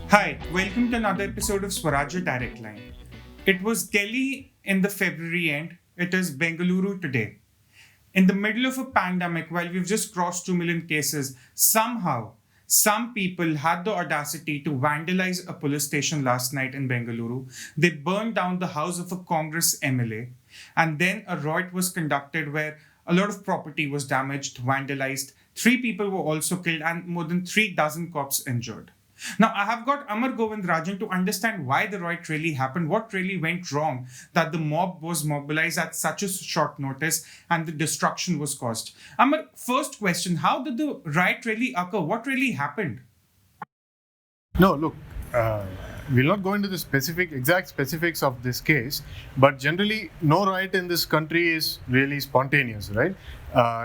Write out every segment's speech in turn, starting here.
Hi, welcome to another episode of Swarajya Direct Line. It was Delhi in the February end. It is Bengaluru today. In the middle of a pandemic, while we've just crossed 2 million cases, somehow some people had the audacity to vandalize a police station last night in Bengaluru. They burned down the house of a Congress MLA, and then a riot was conducted where a lot of property was damaged, vandalized. 3 people were also killed, and more than 3 dozen cops injured. Now, I have got Amar Govindarajan to understand why the riot really happened, what really went wrong, that the mob was mobilized at such a short notice and the destruction was caused. Amar, first question, how did the riot really occur? What really happened? No, look, we'll not go into the exact specifics of this case, but generally, no riot in this country is really spontaneous, right?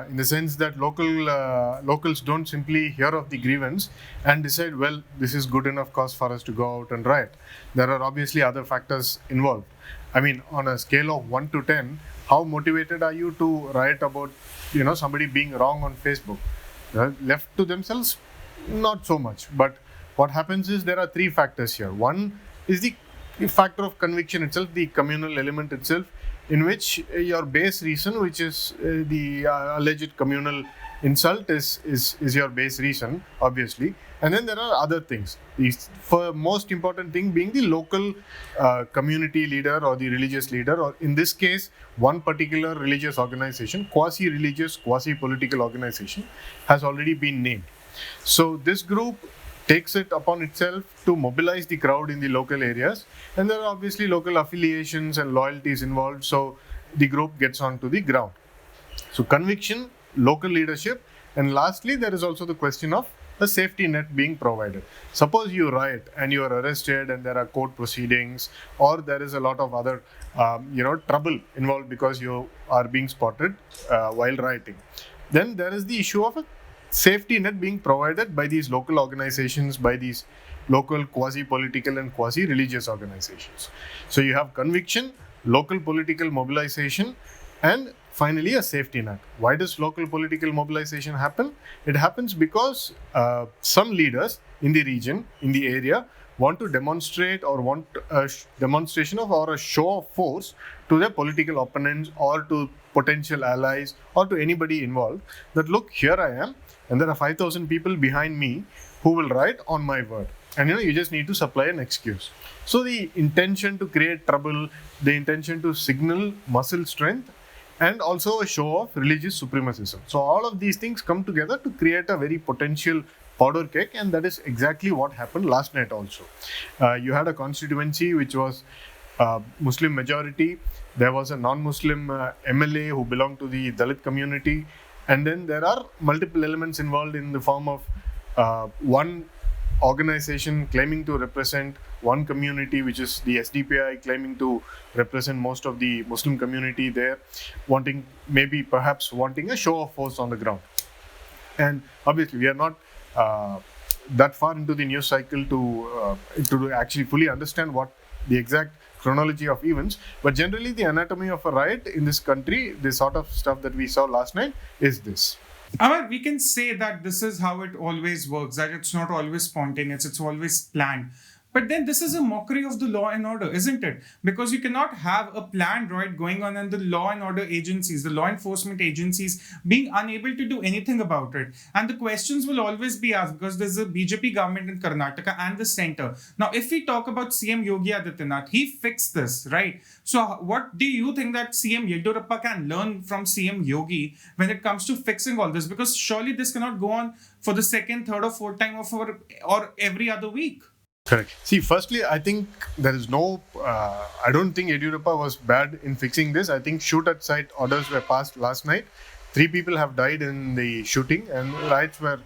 In the sense that locals don't simply hear of the grievance and decide, well, this is good enough cause for us to go out and riot. There are obviously other factors involved. I mean, on a scale of 1 to 10, how motivated are you to riot about, somebody being wrong on Facebook? Left to themselves, not so much, but what happens is there are 3 factors here. One is the factor of conviction itself, the communal element itself, in which your base reason, which is the alleged communal insult, is your base reason, obviously. And then there are other things. The most important thing being the local community leader or the religious leader, or in this case, one particular religious organization, quasi-religious, quasi-political organization, has already been named. So this group takes it upon itself to mobilize the crowd in the local areas, and there are obviously local affiliations and loyalties involved, so the group gets onto the ground. So conviction, local leadership, and lastly there is also the question of a safety net being provided. Suppose you riot and you are arrested and there are court proceedings, or there is a lot of other trouble involved because you are being spotted while rioting. Then there is the issue of a safety net being provided by these local organizations, by these local quasi-political and quasi-religious organizations. So you have conviction, local political mobilization, and finally a safety net. Why does local political mobilization happen? It happens because some leaders in the region, in the area, want to demonstrate or want a demonstration of or a show of force to their political opponents or to potential allies or to anybody involved, that look, here I am, and there are 5,000 people behind me who will riot on my word. And you just need to supply an excuse. So the intention to create trouble, the intention to signal muscle strength, and also a show of religious supremacism. So all of these things come together to create a very potential powder keg, and that is exactly what happened last night also. You had a constituency which was Muslim majority. There was a non-Muslim MLA who belonged to the Dalit community. And then there are multiple elements involved in the form of one organization claiming to represent one community, which is the SDPI, claiming to represent most of the Muslim community there, perhaps wanting a show of force on the ground. And obviously, we are not that far into the news cycle to actually fully understand what the exact chronology of events, but generally the anatomy of a riot in this country, the sort of stuff that we saw last night, is this. Amar, we can say that this is how it always works, that it's not always spontaneous, it's always planned. But then this is a mockery of the law and order, isn't it? Because you cannot have a planned riot going on and the law and order agencies, the law enforcement agencies being unable to do anything about it. And the questions will always be asked because there's a BJP government in Karnataka and the center. Now, if we talk about CM Yogi Adityanath, he fixed this, right? So what do you think that CM Yediyurappa can learn from CM Yogi when it comes to fixing all this? Because surely this cannot go on for the second, third or fourth time or every other week. Correct. See, firstly, I think there is I don't think Yediyurappa was bad in fixing this. I think shoot at sight orders were passed last night. 3 people have died in the shooting, and riots were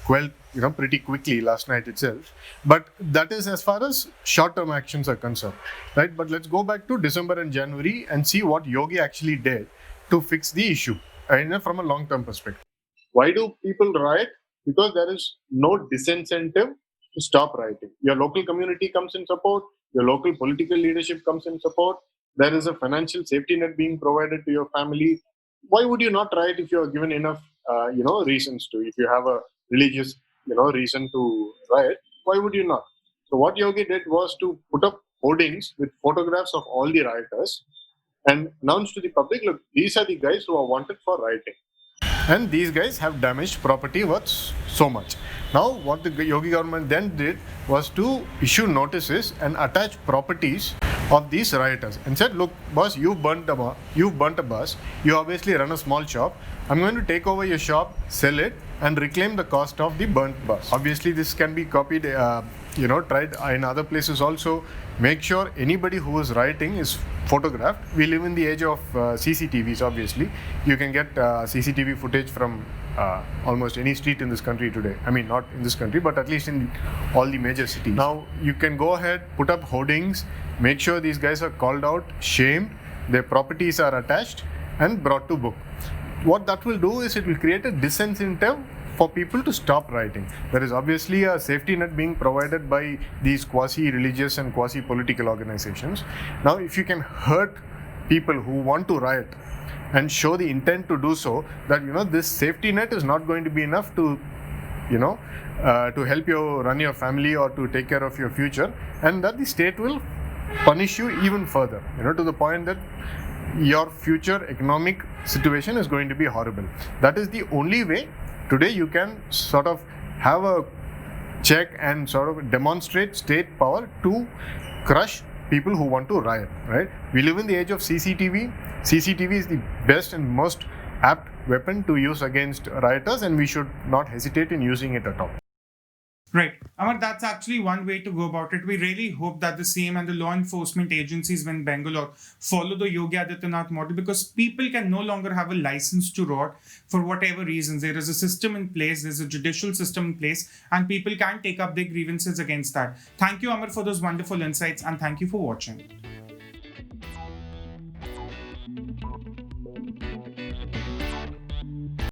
quelled, pretty quickly last night itself. But that is as far as short-term actions are concerned, right? But let's go back to December and January and see what Yogi actually did to fix the issue, from a long-term perspective. Why do people riot? Because there is no disincentive to stop rioting. Your local community comes in support, your local political leadership comes in support, there is a financial safety net being provided to your family. Why would you not riot if you are given enough, reasons to? If you have a religious, reason to riot, why would you not? So what Yogi did was to put up hoardings with photographs of all the rioters and announce to the public, look, these are the guys who are wanted for rioting. And these guys have damaged property worth so much. Now, what the Yogi government then did was to issue notices and attach properties of these rioters and said, look, boss, you've burnt a bus, you obviously run a small shop, I'm going to take over your shop, sell it, and reclaim the cost of the burnt bus. Obviously, this can be copied, tried in other places also. Make sure anybody who is rioting is photographed. We live in the age of CCTVs, obviously. You can get CCTV footage from almost any street in this country today. I mean, not in this country, but at least in all the major cities. Now, you can go ahead, put up hoardings, make sure these guys are called out, shamed, their properties are attached, and brought to book. What that will do is it will create a disincentive for people to stop rioting. There is obviously a safety net being provided by these quasi-religious and quasi-political organizations. Now, if you can hurt people who want to riot and show the intent to do so, that this safety net is not going to be enough to to help you run your family or to take care of your future, and that the state will punish you even further, to the point that your future economic situation is going to be horrible. That is the only way today you can sort of have a check and sort of demonstrate state power to crush people who want to riot, right? We live in the age of CCTV. CCTV is the best and most apt weapon to use against rioters, and we should not hesitate in using it at all. Right. Amar, that's actually one way to go about it. We really hope that the CM and the law enforcement agencies in Bangalore follow the Yogi Adityanath model, because people can no longer have a license to riot for whatever reasons. There is a system in place, there's a judicial system in place, and people can take up their grievances against that. Thank you, Amar, for those wonderful insights, and thank you for watching.